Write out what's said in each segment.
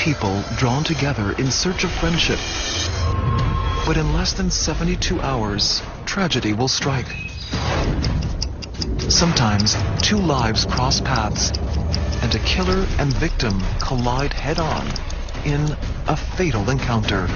people drawn together in search of friendship. But in less than 72 hours, tragedy will strike. Sometimes, two lives cross paths, and a killer and victim collide head-on in a fatal encounter.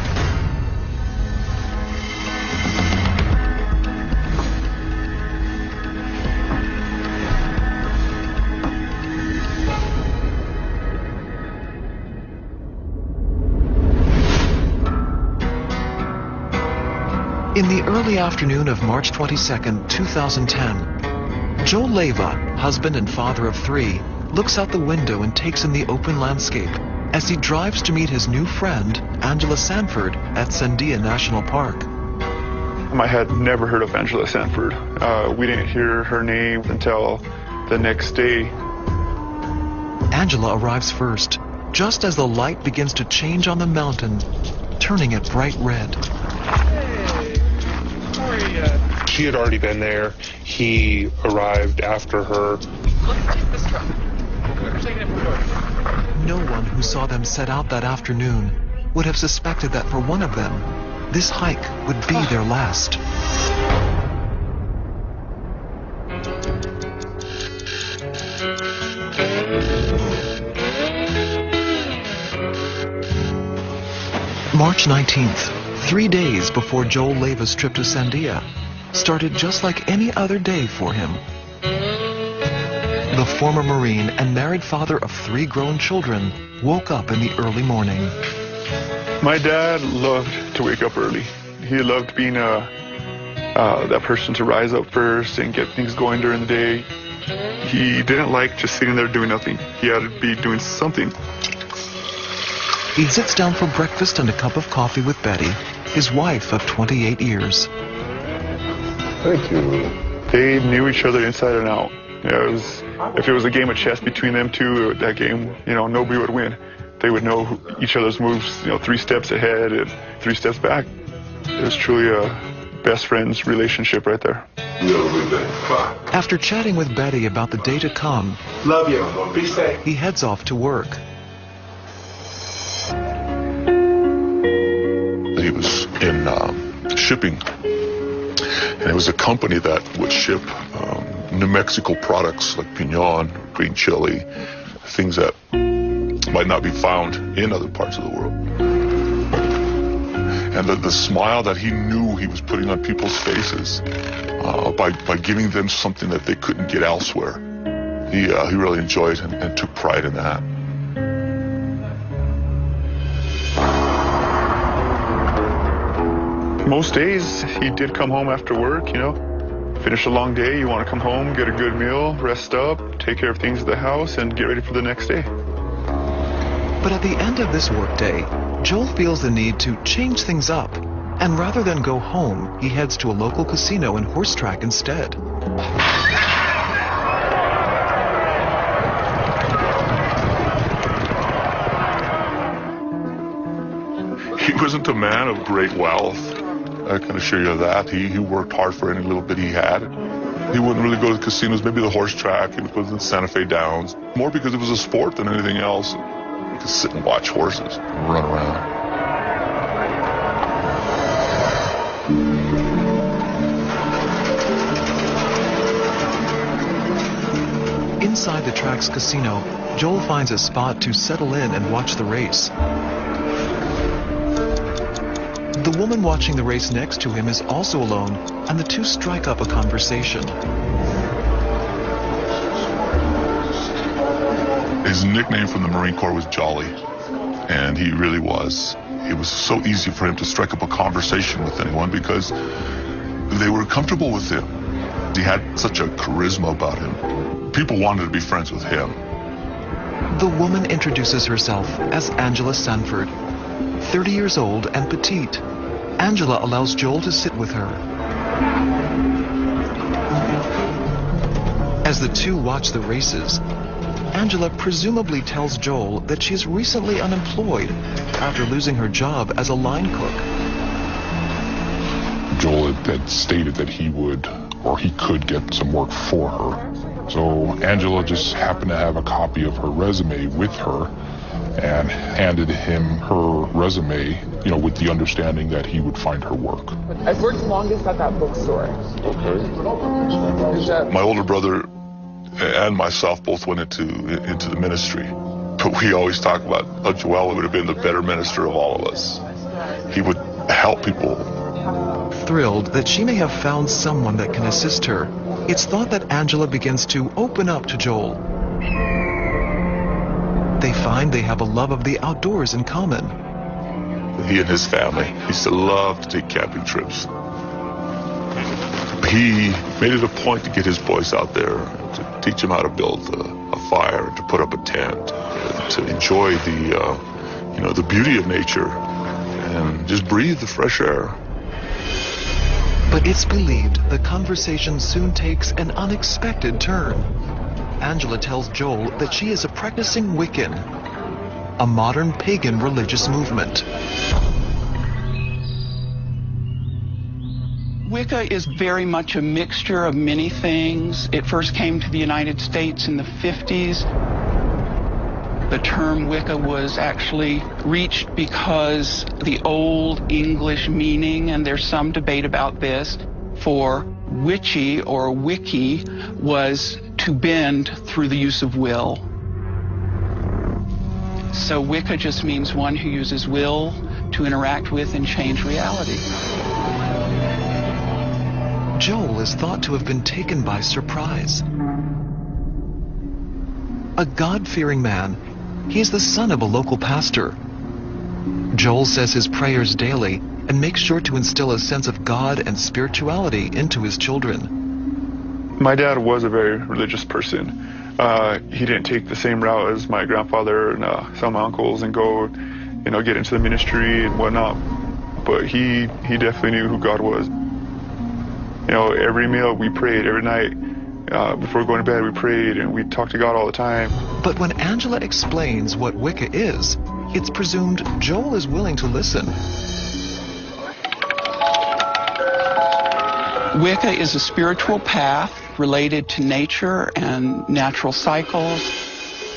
In the early afternoon of March 22nd, 2010, Joel Leyva, husband and father of three, looks out the window and takes in the open landscape as he drives to meet his new friend, Angela Sanford, at Sandia National Park. I had never heard of Angela Sanford. We didn't hear her name until the next day. Angela arrives first, just as the light begins to change on the mountain, turning it bright red. She had already been there. He arrived after her. Let's take this truck. We're taking it from north. No one who saw them set out that afternoon would have suspected that for one of them, this hike would be their last. March 19th, 3 days before Joel Leyva's trip to Sandia, started just like any other day for him. The former Marine and married father of three grown children woke up in the early morning. My dad loved to wake up early. He loved being that person to rise up first and get things going during the day. He didn't like just sitting there doing nothing. He had to be doing something. He sits down for breakfast and a cup of coffee with Betty, his wife of 28 years. Thank you. They knew each other inside and out. If it was a game of chess between them two, that game, nobody would win. They would know each other's moves, 3 steps ahead and 3 steps back. It was truly a best friends relationship right there. After chatting with Betty about the day to come, Love you. Be safe. he heads off to work. He was in shipping, and it was a company that would ship New Mexico products like piñon, green chili, things that might not be found in other parts of the world. And the smile that he knew he was putting on people's faces by giving them something that they couldn't get elsewhere, he really enjoyed and took pride in that. Most days, he did come home after work, Finish a long day, you want to come home, get a good meal, rest up, take care of things at the house, and get ready for the next day. But at the end of this workday, Joel feels the need to change things up. And rather than go home, he heads to a local casino and horse track instead. He wasn't a man of great wealth. I can assure you of that. He worked hard for any little bit he had. He wouldn't really go to the casinos, maybe the horse track. It was in Santa Fe Downs. More because it was a sport than anything else. You could sit and watch horses and run around. Inside the track's casino, Joel finds a spot to settle in and watch the race. The woman watching the race next to him is also alone, and the two strike up a conversation. His nickname from the Marine Corps was Jolly, and he really was. It was so easy for him to strike up a conversation with anyone because they were comfortable with him. He had such a charisma about him. People wanted to be friends with him. The woman introduces herself as Angela Sanford, 30 years old and petite. Angela allows Joel to sit with her. As the two watch the races, Angela presumably tells Joel that she is recently unemployed after losing her job as a line cook. Joel had stated that he would, or he could get some work for her. So Angela just happened to have a copy of her resume with her, and handed him her resume, with the understanding that he would find her work. I've worked longest at that bookstore. Okay. My older brother and myself both went into the ministry, but we always talk about Joel would have been the better minister of all of us. He would help people. Thrilled that she may have found someone that can assist her, it's thought that Angela begins to open up to Joel. They find they have a love of the outdoors in common. He and his family used to love to take camping trips. He made it a point to get his boys out there, to teach them how to build a fire, to put up a tent, to enjoy the beauty of nature, and just breathe the fresh air. But it's believed the conversation soon takes an unexpected turn. Angela tells Joel that she is a practicing Wiccan, a modern pagan religious movement. Wicca is very much a mixture of many things. It first came to the United States in the 50s. The term Wicca was actually reached because the old English meaning, and there's some debate about this, for witchy or wiki was to bend through the use of will. So Wicca just means one who uses will to interact with and change reality. Joel is thought to have been taken by surprise. A God-fearing man, he is the son of a local pastor. Joel says his prayers daily and makes sure to instill a sense of God and spirituality into his children. My dad was a very religious person. He didn't take the same route as my grandfather and some of my uncles and go, get into the ministry and whatnot. But he definitely knew who God was. Every meal we prayed, every night before going to bed we prayed, and we talked to God all the time. But when Angela explains what Wicca is, it's presumed Joel is willing to listen. Wicca is a spiritual path related to nature and natural cycles.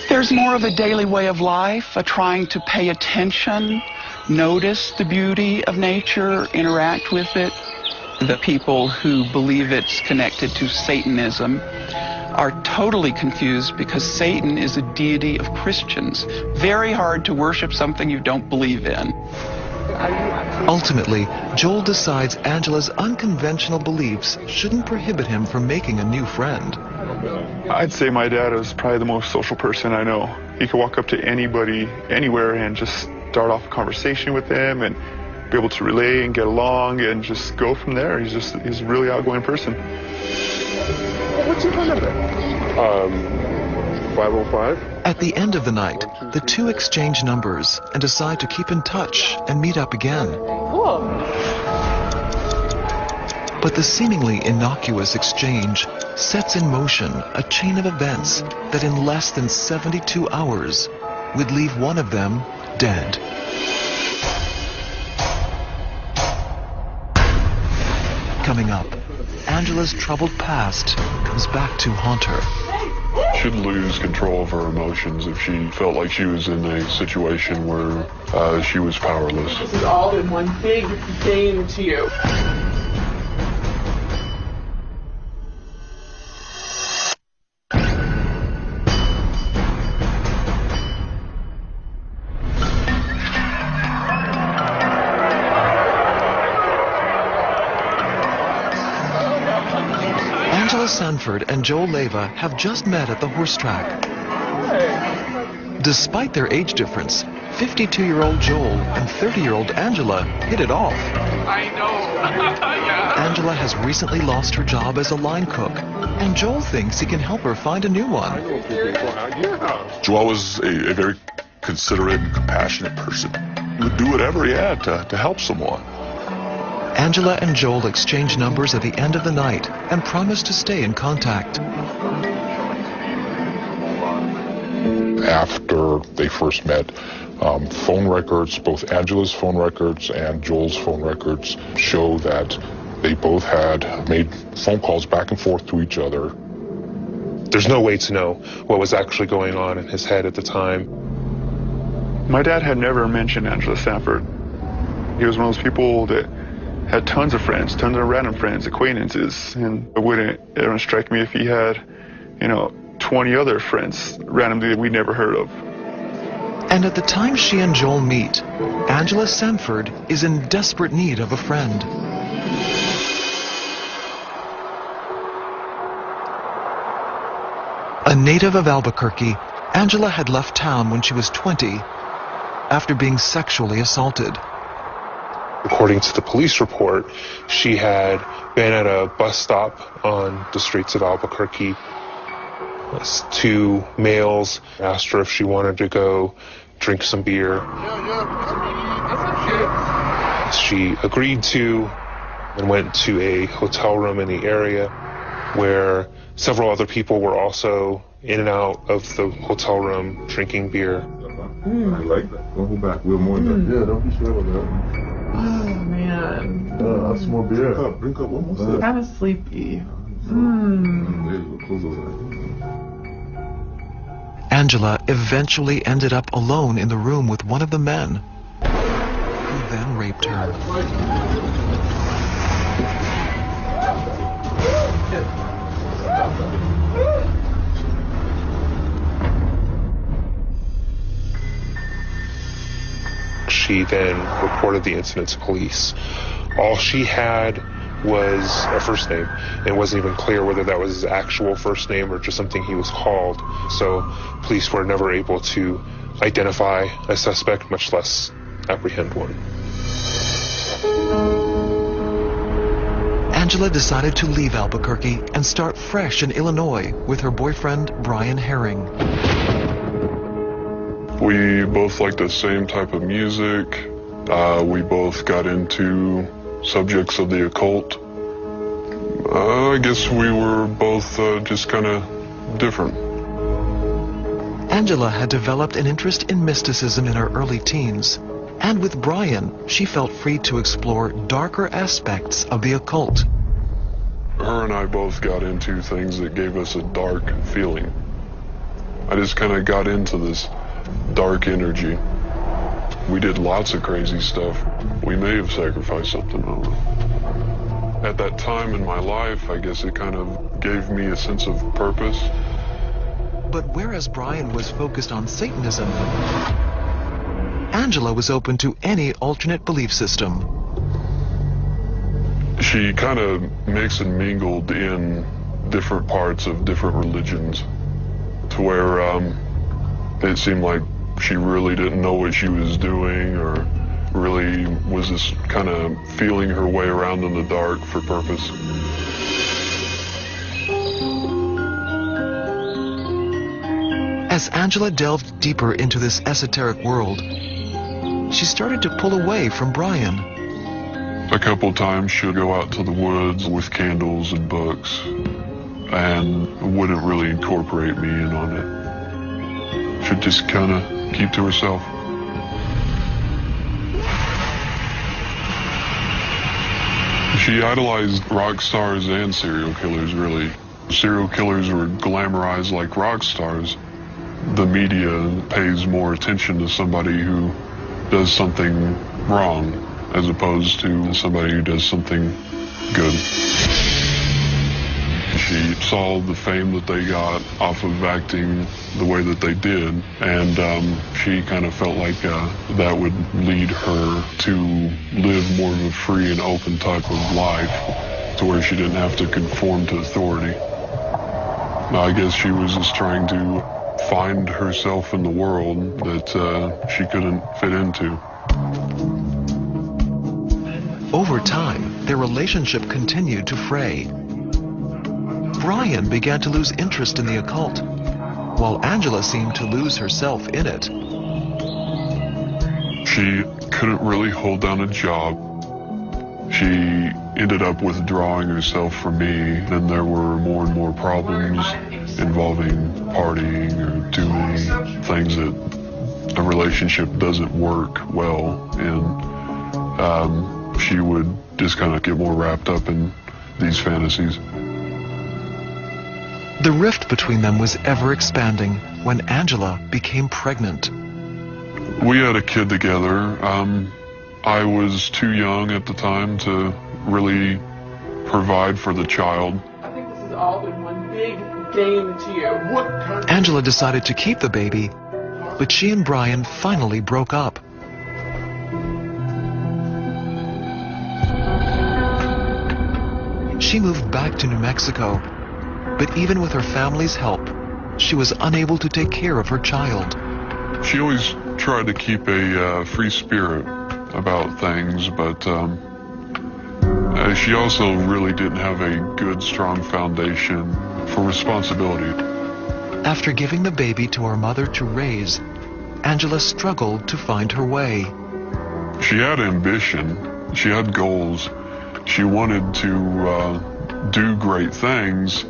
There's more of a daily way of life, a trying to pay attention, notice the beauty of nature, interact with it. The people who believe it's connected to Satanism are totally confused because Satan is a deity of Christians. Very hard to worship something you don't believe in. Ultimately, Joel decides Angela's unconventional beliefs shouldn't prohibit him from making a new friend. I'd say my dad is probably the most social person I know. He could walk up to anybody, anywhere, and just start off a conversation with them and be able to relate and get along and just go from there. He's a really outgoing person. What's your phone number? 505. At the end of the night, the two exchange numbers and decide to keep in touch and meet up again. Cool. But the seemingly innocuous exchange sets in motion a chain of events that in less than 72 hours would leave one of them dead. Coming up, Angela's troubled past comes back to haunt her. She'd lose control of her emotions if she felt like she was in a situation where she was powerless. This is all in one big game to you. Angela Sanford and Joel Leyva have just met at the horse track. Despite their age difference, 52-year-old Joel and 30-year-old Angela hit it off. I know. Yeah. Angela has recently lost her job as a line cook, and Joel thinks he can help her find a new one. Joel was a very considerate and compassionate person. He would do whatever he had to help someone. Angela and Joel exchange numbers at the end of the night and promise to stay in contact. After they first met, phone records, both Angela's phone records and Joel's phone records, show that they both had made phone calls back and forth to each other. There's no way to know what was actually going on in his head at the time. My dad had never mentioned Angela Sanford. He was one of those people that had tons of friends, tons of random friends, acquaintances, and it wouldn't ever strike me if he had, 20 other friends randomly that we'd never heard of. And at the time she and Joel meet, Angela Sanford is in desperate need of a friend. A native of Albuquerque, Angela had left town when she was 20 after being sexually assaulted. According to the police report, she had been at a bus stop on the streets of Albuquerque. Two males asked her if she wanted to go drink some beer. She agreed to and went to a hotel room in the area where several other people were also in and out of the hotel room drinking beer. I like that. Don't go back. We're more than that. Yeah, don't be sure about that. Oh, man. Have some more beer. Drink up one more sip. Kind of sleepy. Angela eventually ended up alone in the room with one of the men, who then raped her. She then reported the incident to police. All she had was a first name. It wasn't even clear whether that was his actual first name or just something he was called. So police were never able to identify a suspect, much less apprehend one. Angela decided to leave Albuquerque and start fresh in Illinois with her boyfriend, Brian Herring. We both liked the same type of music. We both got into subjects of the occult. I guess we were both just kind of different. Angela had developed an interest in mysticism in her early teens, and with Brian, she felt free to explore darker aspects of the occult. Her and I both got into things that gave us a dark feeling. I just kind of got into this dark energy. We did lots of crazy stuff. We may have sacrificed something, I don't know. At that time in my life, I guess it kind of gave me a sense of purpose. But whereas Brian was focused on Satanism, Angela was open to any alternate belief system. She kind of mixed and mingled in different parts of different religions to where it seemed like she really didn't know what she was doing, or really was just kind of feeling her way around in the dark for purpose. As Angela delved deeper into this esoteric world, she started to pull away from Brian. A couple times she'd go out to the woods with candles and books and wouldn't really incorporate me in on it. She'd just kind of keep to herself. She idolized rock stars and serial killers, really. Serial killers were glamorized like rock stars. The media pays more attention to somebody who does something wrong as opposed to somebody who does something good. She saw the fame that they got off of acting the way that they did, and she kind of felt like that would lead her to live more of a free and open type of life, to where she didn't have to conform to authority. I guess she was just trying to find herself in the world that she couldn't fit into. Over time, their relationship continued to fray. Brian began to lose interest in the occult, while Angela seemed to lose herself in it. She couldn't really hold down a job. She ended up withdrawing herself from me. Then there were more and more problems involving partying or doing things that a relationship doesn't work well in. She would just kind of get more wrapped up in these fantasies. The rift between them was ever expanding when Angela became pregnant. We had a kid together. I was too young at the time to really provide for the child. I think this has all been one big game to you. Angela decided to keep the baby, but she and Brian finally broke up. She moved back to New Mexico, but even with her family's help, she was unable to take care of her child. She always tried to keep a free spirit about things, but she also really didn't have a good, strong foundation for responsibility. After giving the baby to her mother to raise, Angela struggled to find her way. She had ambition. She had goals. She wanted to do great things.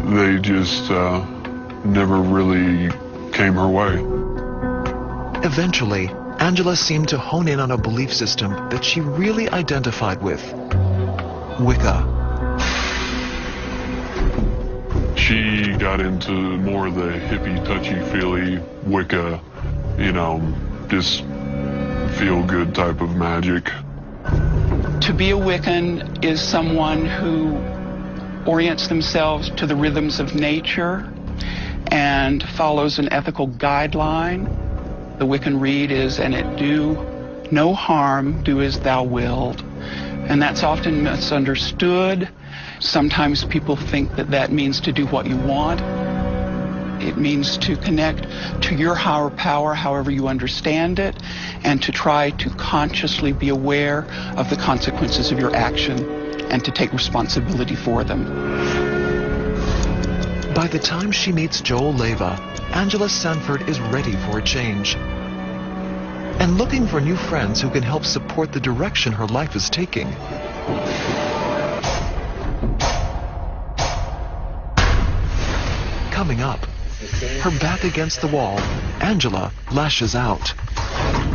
They just never really came her way. Eventually, Angela seemed to hone in on a belief system that she really identified with: Wicca. She got into more of the hippie, touchy-feely Wicca, just feel-good type of magic. To be a Wiccan is someone who orients themselves to the rhythms of nature and follows an ethical guideline. The Wiccan Rede is, "And it do no harm, do as thou wilt." And that's often misunderstood. Sometimes people think that that means to do what you want. It means to connect to your higher power, however you understand it, and to try to consciously be aware of the consequences of your action and to take responsibility for them. By the time she meets Joel Leyva, Angela Sanford is ready for a change and looking for new friends who can help support the direction her life is taking. Coming up, her back against the wall, Angela lashes out.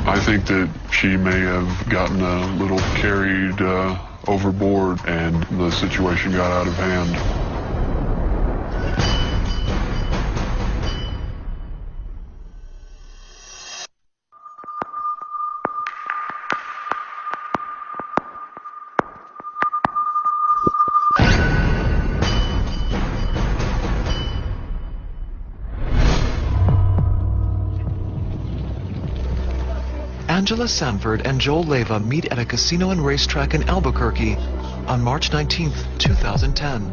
I think that she may have gotten a little carried overboard and the situation got out of hand. Angela Sanford and Joel Leyva meet at a casino and racetrack in Albuquerque on March 19, 2010.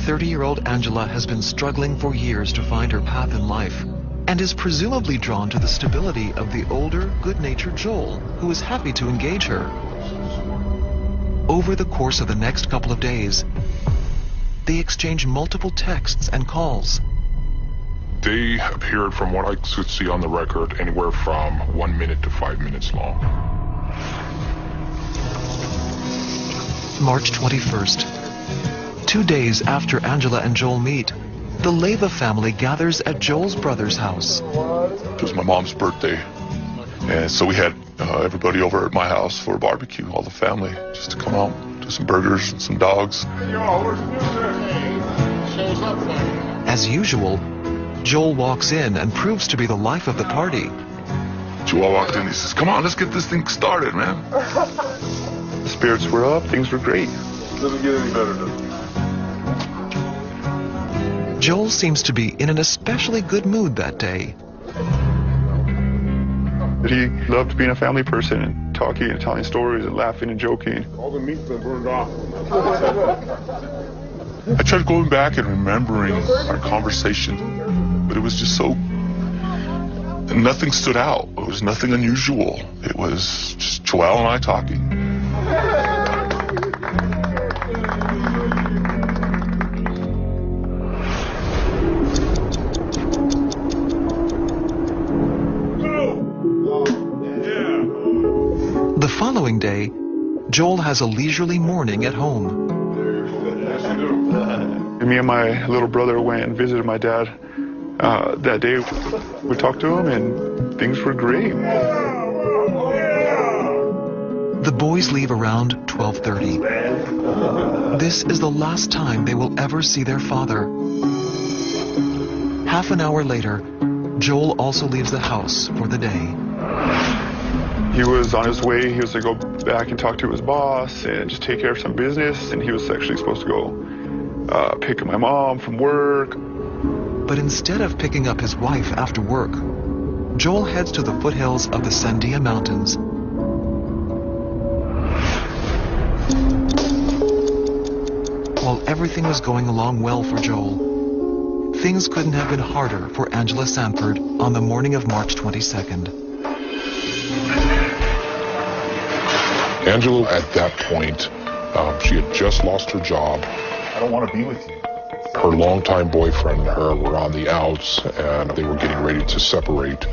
30-year-old Angela has been struggling for years to find her path in life and is presumably drawn to the stability of the older, good-natured Joel, who is happy to engage her. Over the course of the next couple of days, they exchange multiple texts and calls. They appeared, from what I could see on the record, anywhere from 1 minute to 5 minutes long. March 21st. 2 days after Angela and Joel meet, the Leyva family gathers at Joel's brother's house. It was my mom's birthday, and so we had everybody over at my house for a barbecue, all the family, just to come out, do some burgers and some dogs. As usual, Joel walks in and proves to be the life of the party. Joel walked in, he says, "Come on, let's get this thing started, man." The spirits were up, things were great. Doesn't get any better than Joel seems to be in an especially good mood that day. He loved being a family person and talking and telling stories and laughing and joking. all the meat's been burned off. I tried going back and remembering our conversation, but it was just so... Nothing stood out. It was nothing unusual. It was just Joel and I talking. The following day, Joel has a leisurely morning at home. And me and my little brother went and visited my dad that day. We talked to him and things were great. The boys leave around 12:30. This is the last time they will ever see their father. Half an hour later, Joel also leaves the house for the day. He was on his way. He was to go back and talk to his boss and just take care of some business. And he was actually supposed to go pick up my mom from work. But instead of picking up his wife after work, Joel heads to the foothills of the Sandia Mountains. While everything was going along well for Joel, things couldn't have been harder for Angela Sanford on the morning of March 22nd. Angela, at that point, she had just lost her job. I don't want to be with you. Her longtime boyfriend and her were on the outs, and they were getting ready to separate.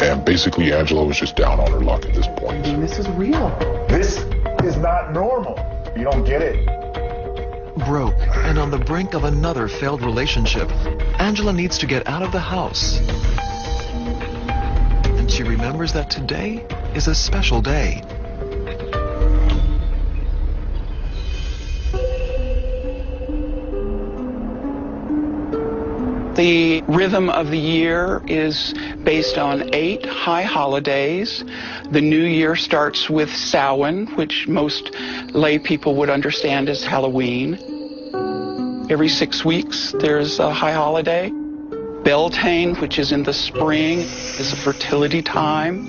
And basically, Angela was just down on her luck at this point. This is real. This is not normal. You don't get it. Broke and on the brink of another failed relationship, Angela needs to get out of the house. And she remembers that today is a special day. The rhythm of the year is based on 8 high holidays. The new year starts with Samhain, which most lay people would understand as Halloween. Every 6 weeks there's a high holiday. Beltane, which is in the spring, is a fertility time.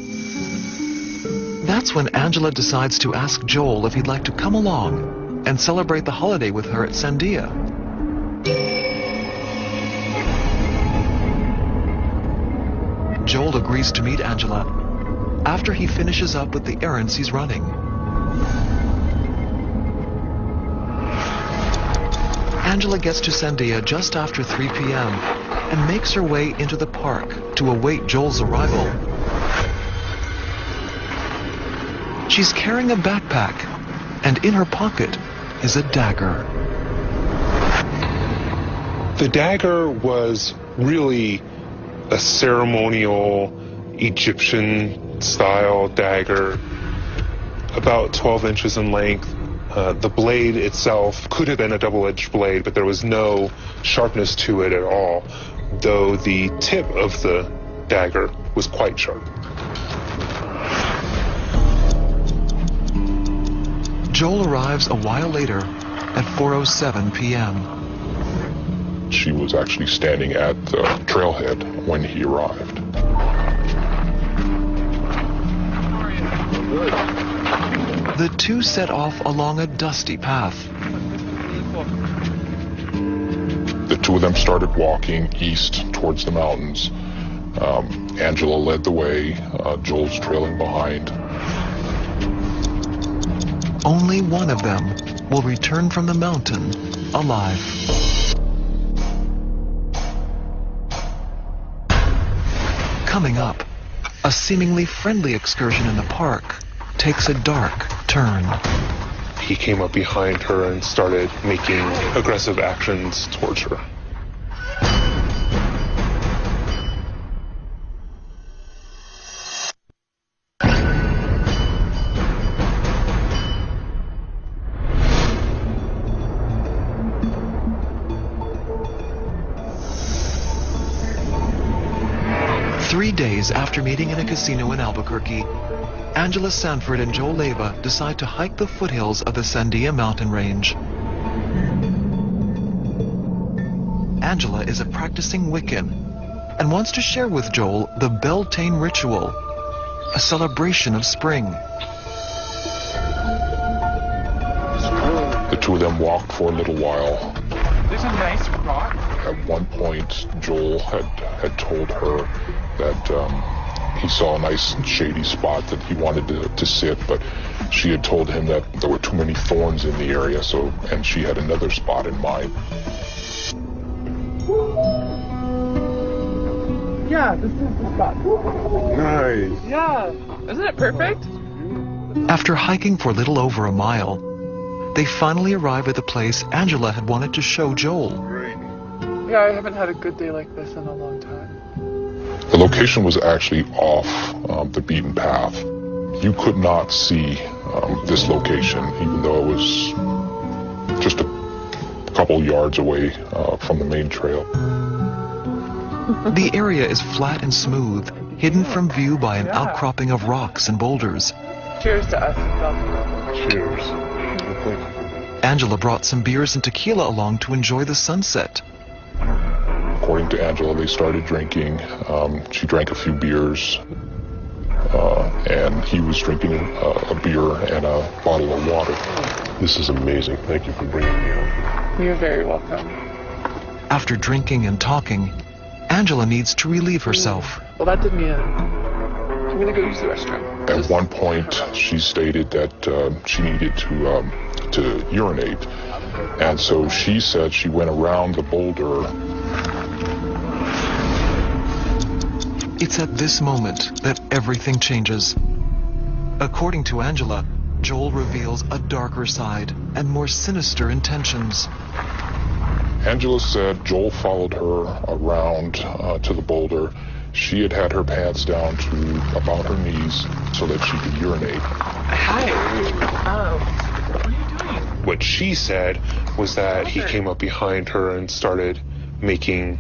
That's when Angela decides to ask Joel if he'd like to come along and celebrate the holiday with her at Sandia. Joel agrees to meet Angela after he finishes up with the errands he's running. Angela gets to Sandia just after 3 p.m. and makes her way into the park to await Joel's arrival. She's carrying a backpack, and in her pocket is a dagger. The dagger was really a ceremonial Egyptian-style dagger, about 12 inches in length. The blade itself could have been a double-edged blade, but there was no sharpness to it at all, though the tip of the dagger was quite sharp. Joel arrives a while later at 4:07 p.m. She was actually standing at the trailhead when he arrived. The two set off along a dusty path. The two of them started walking east towards the mountains. Angela led the way, Joel's trailing behind. Only one of them will return from the mountain alive. Coming up, a seemingly friendly excursion in the park takes a dark turn. He came up behind her and started making aggressive actions towards her. Three days after meeting in a casino in Albuquerque, Angela Sanford and Joel Leyva decide to hike the foothills of the Sandia mountain range. Angela is a practicing Wiccan and wants to share with Joel the Beltane ritual, a celebration of spring. The two of them walked for a little while. There's a nice rock. At one point, Joel had told her that he saw a nice shady spot that he wanted to sit, but she had told him that there were too many thorns in the area, and she had another spot in mind. Yeah, this is the spot. Nice. Yeah. Isn't it perfect? After hiking for a little over a mile, they finally arrive at the place Angela had wanted to show Joel. Yeah, I haven't had a good day like this in a long time. The location was actually off the beaten path. You could not see this location, even though it was just a couple yards away from the main trail. The area is flat and smooth, hidden from view by an outcropping of rocks and boulders. Cheers to us. Cheers. Angela brought some beers and tequila along to enjoy the sunset. According to Angela, they started drinking. She drank a few beers, and he was drinking a beer and a bottle of water. This is amazing. Thank you for bringing me out. You're very welcome. After drinking and talking, Angela needs to relieve herself. Well, that did me in. I'm gonna go use the restroom. At one point, she stated that she needed to urinate, and so she said she went around the boulder. It's at this moment that everything changes. According to Angela, Joel reveals a darker side and more sinister intentions. Angela said Joel followed her around to the boulder. She had her pants down to about her knees so that she could urinate. Hi. What are you doing? What she said was that he came up behind her and started making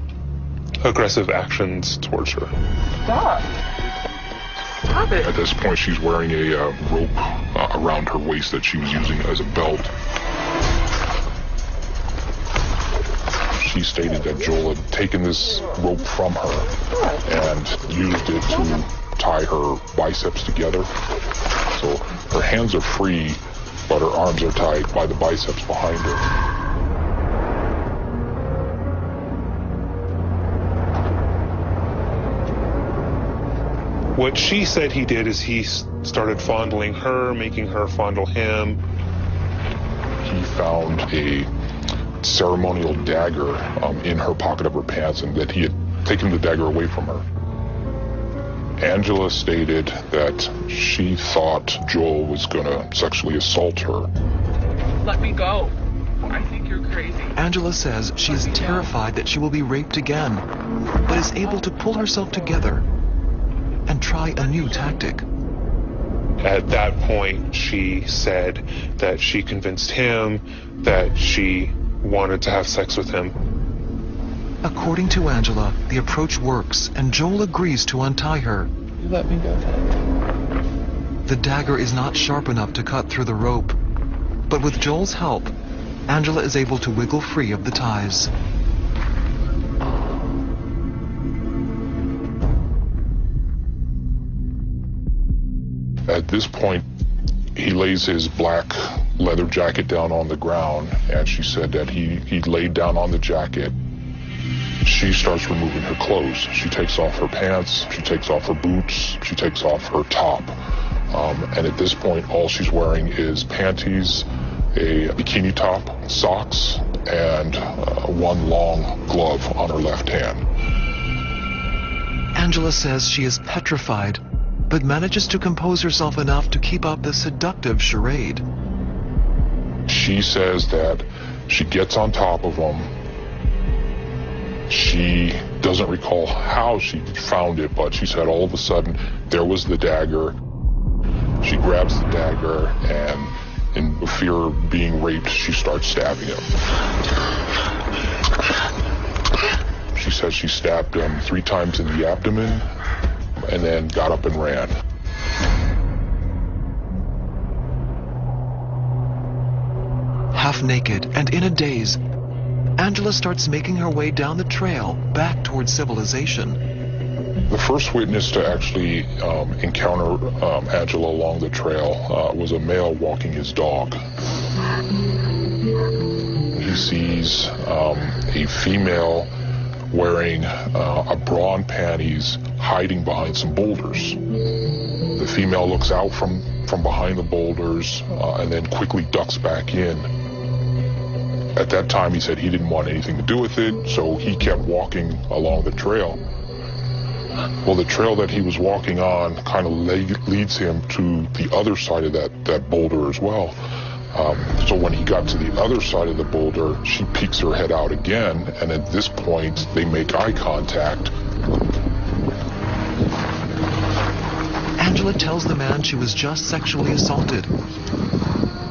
aggressive actions towards her. Stop. Stop it. At this point, she's wearing a rope around her waist that she was using as a belt. She stated that Joel had taken this rope from her and used it to tie her biceps together. So her hands are free, but her arms are tied by the biceps behind her. What she said he did is he started fondling her, making her fondle him. He found a ceremonial dagger in her pocket of her pants, and that he had taken the dagger away from her. Angela stated that she thought Joel was going to sexually assault her. Let me go. I think you're crazy. Angela says she is terrified that she will be raped again, but is able to pull herself together and try a new tactic. At that point, she said that she convinced him that she wanted to have sex with him. According to Angela, the approach works, and Joel agrees to untie her. You let me go then. The dagger is not sharp enough to cut through the rope, but with Joel's help, Angela is able to wiggle free of the ties. At this point, he lays his black leather jacket down on the ground, and she said that he laid down on the jacket. She starts removing her clothes. She takes off her pants, she takes off her boots, she takes off her top. And at this point, all she's wearing is panties, a bikini top, socks, and one long glove on her left hand. Angela says she is petrified, but manages to compose herself enough to keep up the seductive charade. She says that she gets on top of him. She doesn't recall how she found it, but she said all of a sudden there was the dagger. She grabs the dagger, and in fear of being raped, she starts stabbing him. She says she stabbed him 3 times in the abdomen and then got up and ran. Half naked and in a daze, Angela starts making her way down the trail back towards civilization. The first witness to actually encounter Angela along the trail was a male walking his dog. He sees a female wearing a bra and panties hiding behind some boulders. The female looks out from behind the boulders and then quickly ducks back in. At that time, he said he didn't want anything to do with it, so he kept walking along the trail. Well, the trail that he was walking on kind of leads him to the other side of that boulder as well. So when he got to the other side of the boulder, she peeks her head out again, and at this point, they make eye contact. Angela tells the man she was just sexually assaulted.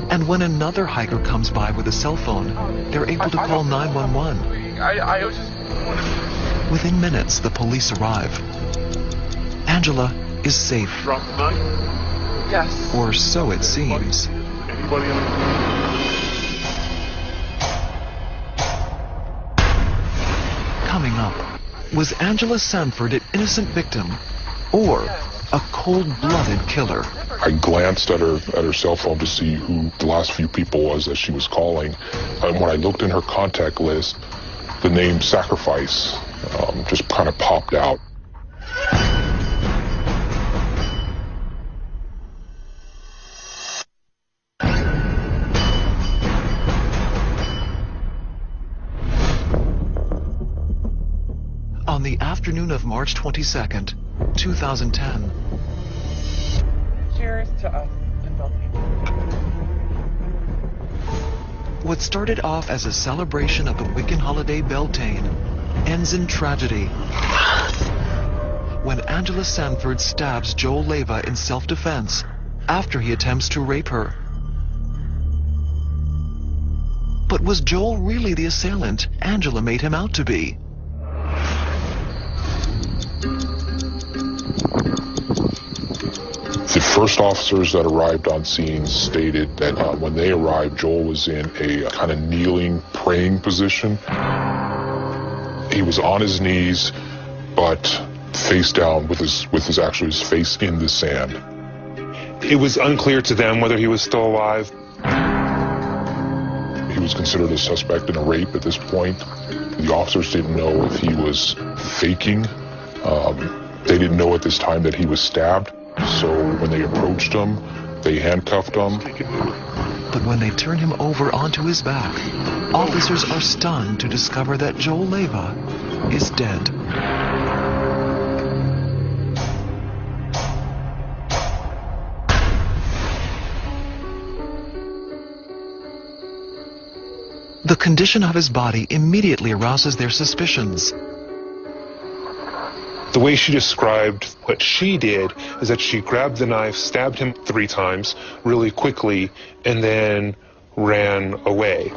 And when another hiker comes by with a cell phone, they're able to call 911. I was just... Within minutes, the police arrive. Angela is safe. Drop the knife. Yes. Or so it seems. Anybody in Coming up, was Angela Sanford an innocent victim or a cold-blooded killer? I glanced at her cell phone to see who the last few people was that she was calling. And when I looked in her contact list, the name Sacrifice just kind of popped out. On the afternoon of March 22nd, 2010. Cheers to us in Beltane. What started off as a celebration of the Wiccan holiday Beltane ends in tragedy when Angela Sanford stabs Joel Leyva in self-defense after he attempts to rape her. But was Joel really the assailant Angela made him out to be? The first officers that arrived on scene stated that when they arrived, Joel was in a kind of kneeling, praying position. He was on his knees, but face down with his face in the sand. It was unclear to them whether he was still alive. He was considered a suspect in a rape at this point. The officers didn't know if he was faking. They didn't know at this time that he was stabbed. So when they approached him, they handcuffed him. But when they turn him over onto his back, officers are stunned to discover that Joel Leyva is dead. The condition of his body immediately arouses their suspicions. The way she described what she did is that she grabbed the knife, stabbed him 3 times really quickly, and then ran away.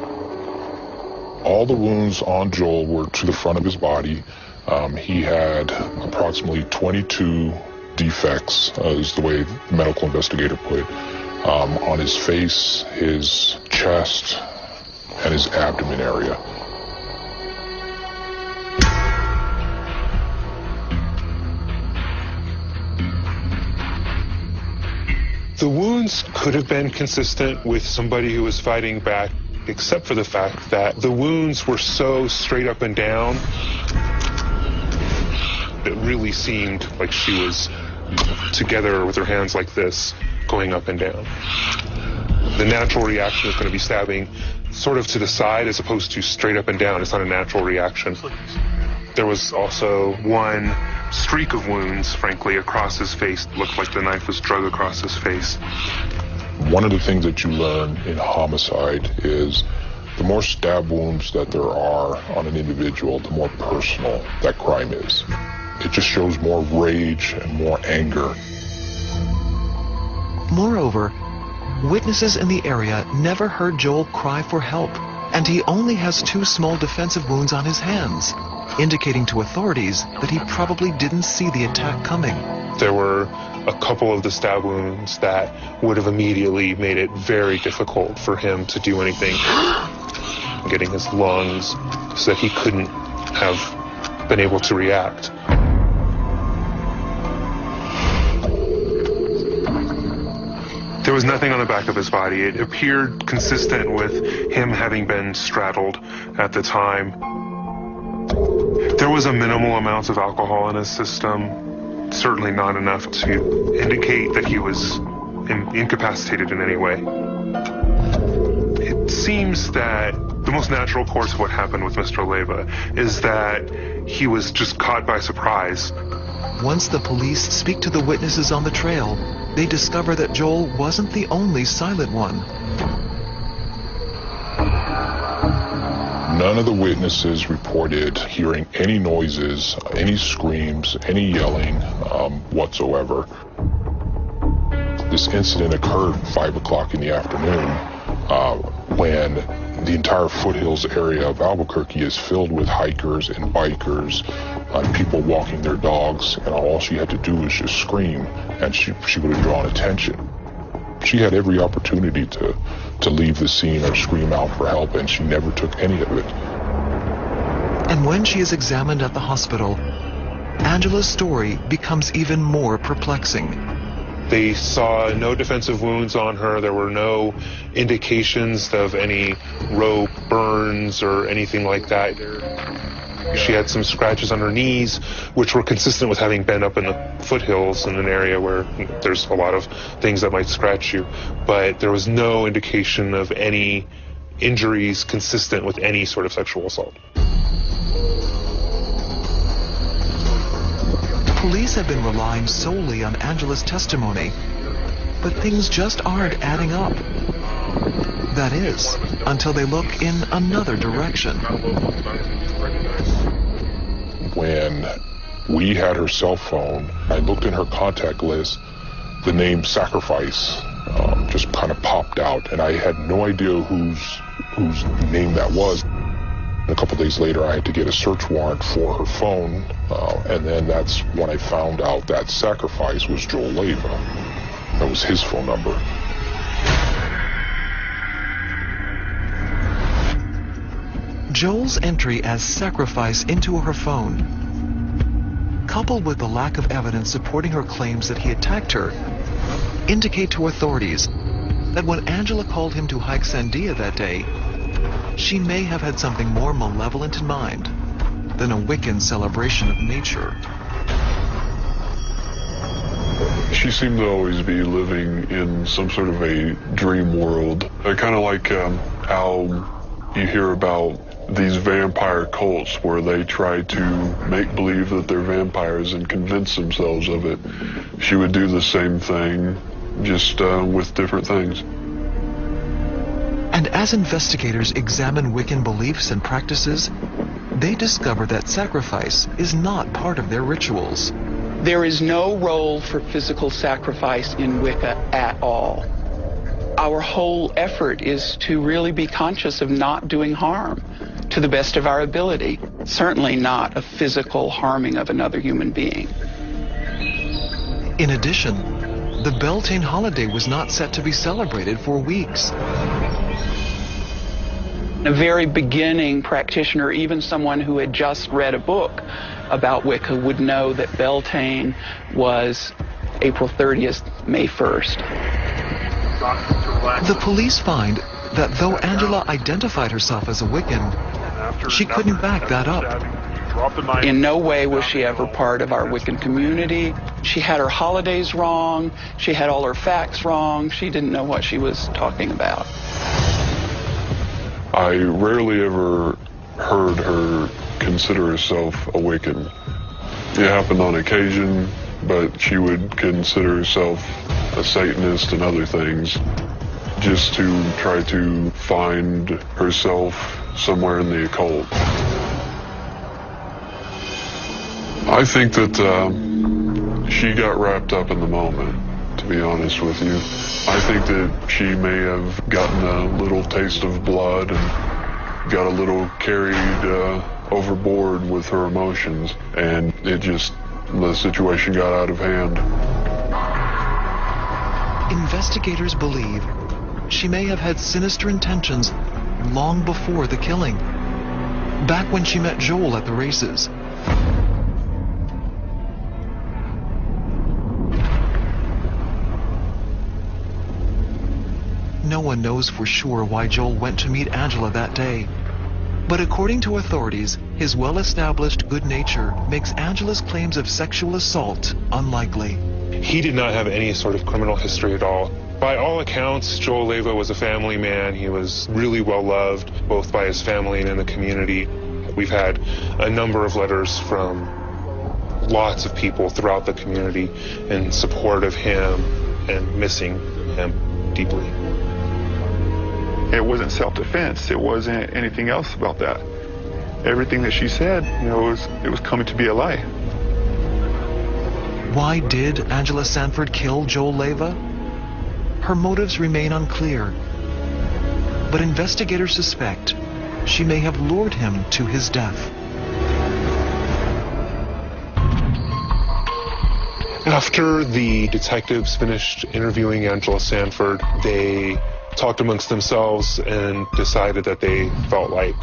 All the wounds on Joel were to the front of his body. He had approximately 22 defects, is the way the medical investigator put it, on his face, his chest, and his abdomen area. The wounds could have been consistent with somebody who was fighting back, except for the fact that the wounds were so straight up and down. It really seemed like she was together with her hands like this, going up and down. The natural reaction is going to be stabbing sort of to the side as opposed to straight up and down. It's not a natural reaction. There was also one streak of wounds, frankly, across his face. It looked like the knife was drug across his face. One of the things that you learn in homicide is the more stab wounds that there are on an individual, the more personal that crime is. It just shows more rage and more anger. Moreover, witnesses in the area never heard Joel cry for help, and he only has 2 small defensive wounds on his hands, indicating to authorities that he probably didn't see the attack coming. There were a couple of the stab wounds that would have immediately made it very difficult for him to do anything, getting his lungs so that he couldn't have been able to react. There was nothing on the back of his body. It appeared consistent with him having been straddled at the time. There was a minimal amount of alcohol in his system, certainly not enough to indicate that he was incapacitated in any way. It seems that the most natural course of what happened with Mr. Leyva is that he was just caught by surprise. Once the police speak to the witnesses on the trail, they discover that Joel wasn't the only silent one. None of the witnesses reported hearing any noises, any screams, any yelling whatsoever. This incident occurred 5 o'clock in the afternoon when The entire foothills area of Albuquerque is filled with hikers and bikers, people walking their dogs, and all she had to do was just scream, and she would have drawn attention. She had every opportunity to leave the scene or scream out for help, and she never took any of it. And when she is examined at the hospital, Angela's story becomes even more perplexing. They saw no defensive wounds on her. There were no indications of any rope burns or anything like that. She had some scratches on her knees, which were consistent with having been up in the foothills in an area where there's a lot of things that might scratch you. But there was no indication of any injuries consistent with any sort of sexual assault. Police have been relying solely on Angela's testimony, but things just aren't adding up. That is, until they look in another direction. When we had her cell phone, I looked in her contact list, the name Sacrifice just kind of popped out, and I had no idea whose name that was. A couple days later, I had to get a search warrant for her phone, and then that's when I found out that Sacrifice was Joel Leyva. That was his phone number. Joel's entry as Sacrifice into her phone, coupled with the lack of evidence supporting her claims that he attacked her, indicate to authorities that when Angela called him to hike Sandia that day, she may have had something more malevolent in mind than a Wiccan celebration of nature. She seemed to always be living in some sort of a dream world. Kind of like how you hear about these vampire cults where they try to make believe that they're vampires and convince themselves of it. She would do the same thing, just with different things. And as investigators examine Wiccan beliefs and practices, they discover that sacrifice is not part of their rituals. There is no role for physical sacrifice in Wicca at all. Our whole effort is to really be conscious of not doing harm to the best of our ability, certainly not a physical harming of another human being. In addition, the Beltane holiday was not set to be celebrated for weeks. A very beginning practitioner, even someone who had just read a book about Wicca, would know that Beltane was April 30th, May 1st. The police find that though Angela identified herself as a Wiccan, she couldn't back that up. In no way was she ever part of our Wiccan community. She had her holidays wrong. She had all her facts wrong. She didn't know what she was talking about. I rarely ever heard her consider herself a Wiccan. It happened on occasion, but she would consider herself a Satanist and other things, just to try to find herself somewhere in the occult. I think that she got wrapped up in the moment, to be honest with you. I think that she may have gotten a little taste of blood and got a little carried overboard with her emotions, and the situation got out of hand. Investigators believe she may have had sinister intentions long before the killing, back when she met Joel at the races. No one knows for sure why Joel went to meet Angela that day. But according to authorities, his well-established good nature makes Angela's claims of sexual assault unlikely. He did not have any sort of criminal history at all. By all accounts, Joel Leyva was a family man. He was really well loved, both by his family and in the community. We've had a number of letters from lots of people throughout the community in support of him and missing him deeply. It wasn't self-defense. It wasn't anything else about that. Everything that she said, it was coming to be a lie. Why did Angela Sanford kill Joel Leyva? Her motives remain unclear. but investigators suspect she may have lured him to his death. After the detectives finished interviewing Angela Sanford, they talked amongst themselves and decided that they felt like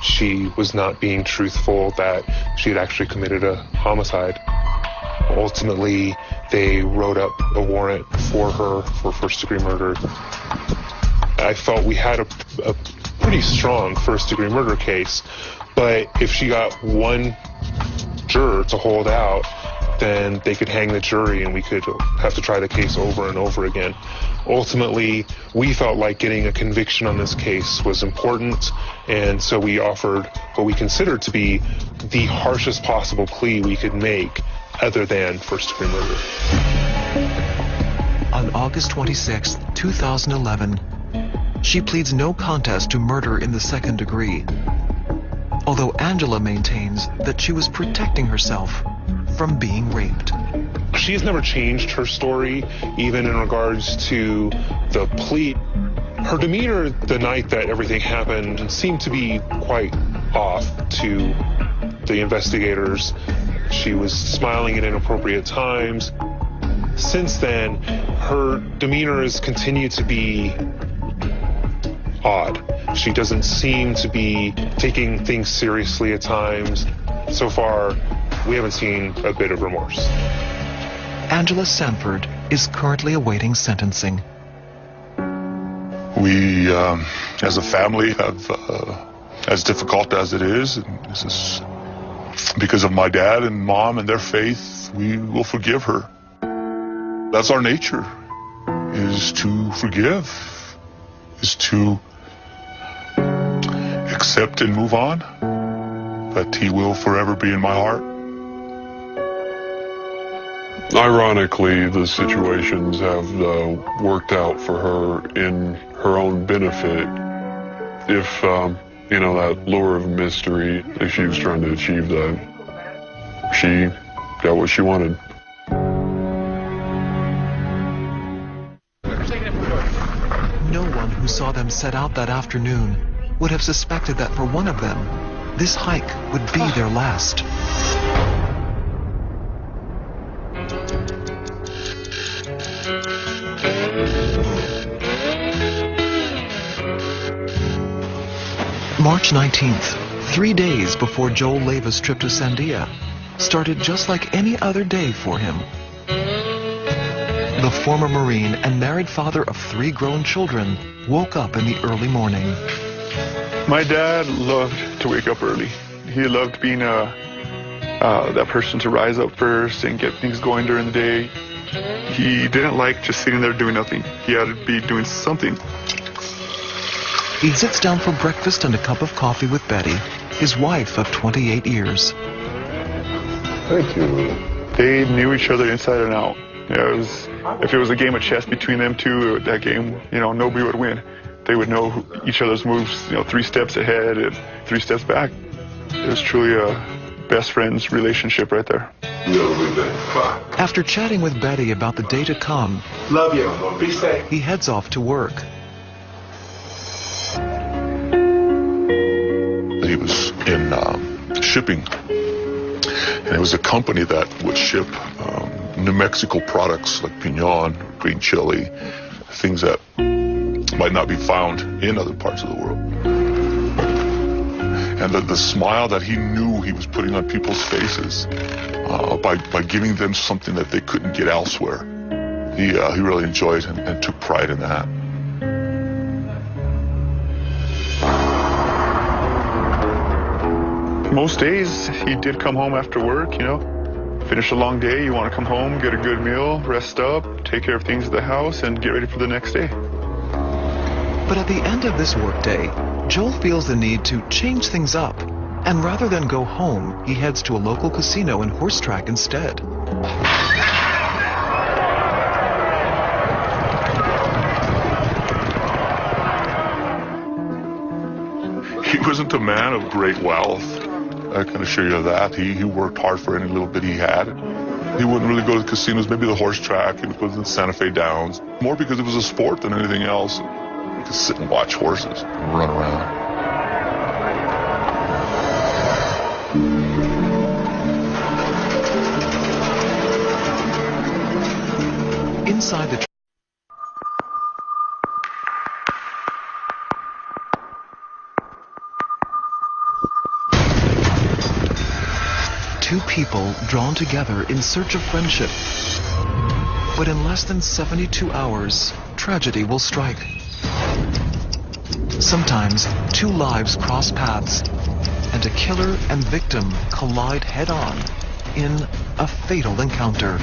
she was not being truthful, that she had actually committed a homicide. Ultimately, they wrote up a warrant for her for first-degree murder. I felt we had a pretty strong first-degree murder case, but if she got one juror to hold out, then they could hang the jury and we could have to try the case over and over again. Ultimately, we felt like getting a conviction on this case was important, and so we offered what we considered to be the harshest possible plea we could make other than first-degree murder. On August 26, 2011, she pleads no contest to murder in the second degree, although Angela maintains that she was protecting herself from being raped. She has never changed her story, even in regards to the plea. Her demeanor the night that everything happened seemed to be quite off to the investigators. She was smiling at inappropriate times. Since then, her demeanor has continued to be odd. She doesn't seem to be taking things seriously at times. So far, we haven't seen a bit of remorse. Angela Sanford is currently awaiting sentencing. We, as a family, have, as difficult as it is, and this is because of my dad and mom and their faith, we will forgive her. That's our nature, is to forgive, is to accept and move on. But he will forever be in my heart. Ironically, the situations have worked out for her in her own benefit. If, that lure of mystery, if she was trying to achieve that, she got what she wanted. No one who saw them set out that afternoon would have suspected that for one of them, this hike would be their last. March 19th, 3 days before Joel Leiva's trip to Sandia, started just like any other day for him. The former Marine and married father of 3 grown children woke up in the early morning. My dad loved to wake up early. He loved being that person to rise up first and get things going during the day. He didn't like just sitting there doing nothing. He had to be doing something. He sits down for breakfast and a cup of coffee with Betty, his wife of 28 years. Thank you. They knew each other inside and out. If it was a game of chess between them two, that game, nobody would win. They would know each other's moves, 3 steps ahead and 3 steps back. It was truly a best friends relationship right there. After chatting with Betty about the day to come, love you. Be safe. He heads off to work. He was in shipping, and it was a company that would ship New Mexico products like piñon, green chili, things that might not be found in other parts of the world. And the smile that he knew he was putting on people's faces by giving them something that they couldn't get elsewhere, he really enjoyed and took pride in that. Most days, he did come home after work, finish a long day, you want to come home, get a good meal, rest up, take care of things at the house, and get ready for the next day. But at the end of this workday, Joel feels the need to change things up, and rather than go home, he heads to a local casino and horse track instead. He wasn't a man of great wealth. I can assure you of that. He worked hard for any little bit he had. He wouldn't really go to casinos, maybe the horse track. It was in Santa Fe Downs. More because it was a sport than anything else. could sit and watch horses run around. Inside the two people drawn together in search of friendship. But in less than 72 hours, tragedy will strike. Sometimes two lives cross paths, and a killer and victim collide head-on in a fatal encounter.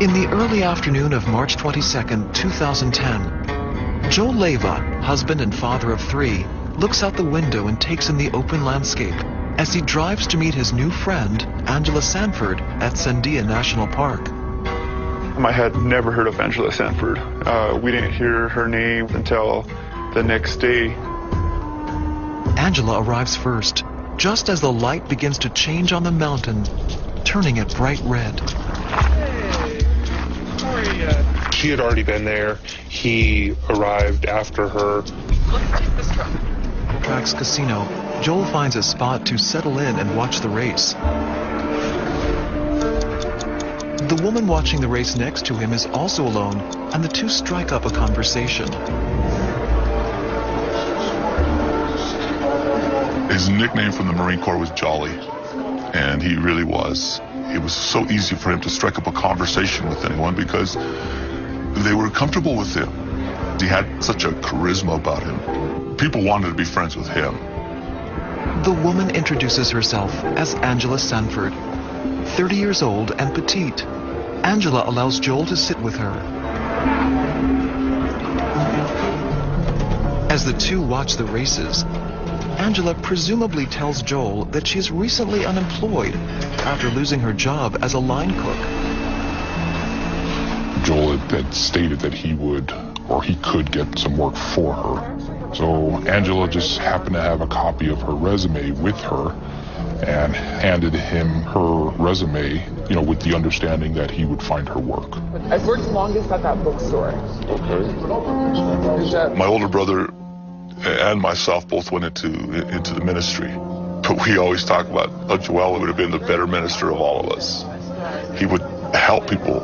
In the early afternoon of March 22nd, 2010, Joel Leyva, husband and father of three, looks out the window and takes in the open landscape as he drives to meet his new friend, Angela Sanford, at Sandia National Park. I had never heard of Angela Sanford. We didn't hear her name until the next day. Angela arrives first, just as the light begins to change on the mountain, turning it bright red. She had already been there. He arrived after her. Let's take this truck. Tracks Casino, Joel finds a spot to settle in and watch the race. The woman watching the race next to him is also alone, and the two strike up a conversation. His nickname from the Marine Corps was Jolly, and he really was. It was so easy for him to strike up a conversation with anyone because they were comfortable with him. He had such a charisma about him. People wanted to be friends with him. The woman introduces herself as Angela Sanford, 30 years old and petite. Angela allows Joel to sit with her. As the two watch the races, Angela presumably tells Joel that she is recently unemployed after losing her job as a line cook. Joel had stated that he would, or he could get some work for her. So Angela just happened to have a copy of her resume with her and handed him her resume, with the understanding that he would find her work. I've worked longest at that bookstore. Okay. My older brother and myself both went into the ministry. But we always talk about Joel would have been the better minister of all of us. He would help people.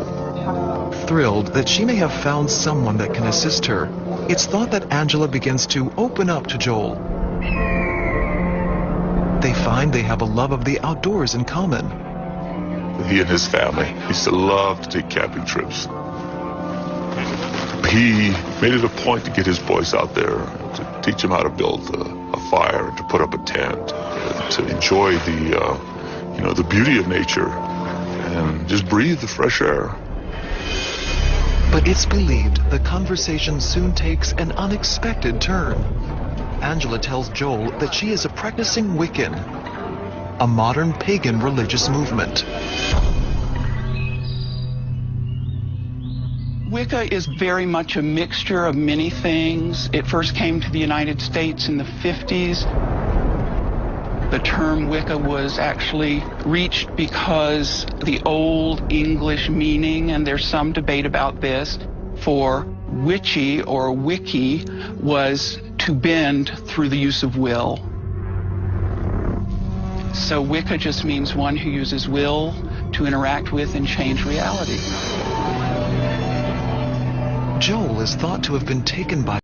Thrilled that she may have found someone that can assist her, it's thought that Angela begins to open up to Joel. They find they have a love of the outdoors in common. He and his family used to love to take camping trips. He made it a point to get his boys out there, to teach them how to build a fire, to put up a tent, to enjoy the beauty of nature and just breathe the fresh air. But it's believed the conversation soon takes an unexpected turn. Angela tells Joel that she is a practicing Wiccan, a modern pagan religious movement. Wicca is very much a mixture of many things. It first came to the United States in the 50s. The term Wicca was actually reached because the old English meaning, and there's some debate about this, for witchy or wiki was to bend through the use of will. So Wicca just means one who uses will to interact with and change reality. Joel is thought to have been taken by